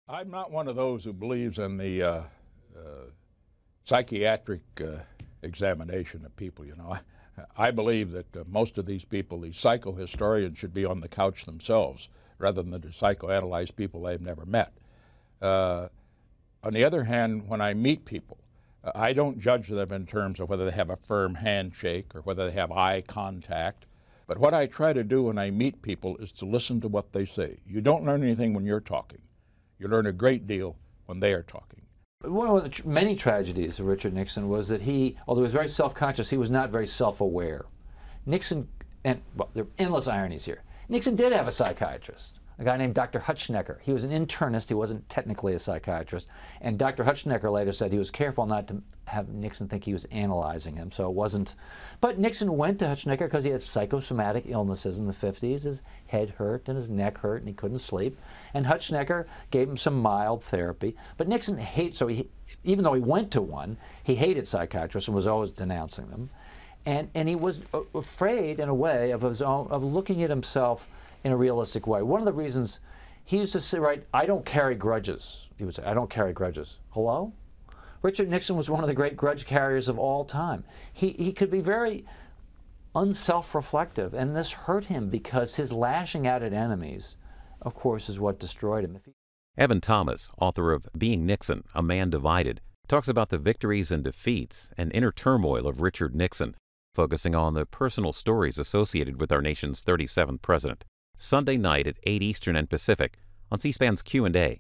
I'm not one of those who believes in the psychiatric examination of people. I believe that most of these people, these psychohistorians, should be on the couch themselves rather than to psychoanalyze people they've never met. On the other hand, when I meet people, I don't judge them in terms of whether they have a firm handshake or whether they have eye contact. But what I try to do when I meet people is to listen to what they say. You don't learn anything when you're talking. You learn a great deal when they are talking. One of the many tragedies of Richard Nixon was that he, although he was very self-conscious, he was not very self-aware. Nixon, and well, there are endless ironies here. Nixon did have a psychiatrist, a guy named Dr. Hutschnecker. He was an internist. He wasn't technically a psychiatrist. And Dr. Hutschnecker later said he was careful not to have Nixon think he was analyzing him, so it wasn't. But Nixon went to Hutschnecker because he had psychosomatic illnesses in the 50s. His head hurt and his neck hurt and he couldn't sleep. And Hutschnecker gave him some mild therapy. But Nixon even though he went to one, he hated psychiatrists and was always denouncing them. And he was afraid, in a way, of looking at himself in a realistic way. One of the reasons he used to say, right, I don't carry grudges. He would say, I don't carry grudges. Hello? Richard Nixon was one of the great grudge carriers of all time. He could be very unself-reflective, and this hurt him because his lashing out at enemies, of course, is what destroyed him. Evan Thomas, author of Being Nixon, A Man Divided, talks about the victories and defeats and inner turmoil of Richard Nixon, focusing on the personal stories associated with our nation's 37th president. Sunday night at 8 Eastern and Pacific on C-SPAN's Q&A.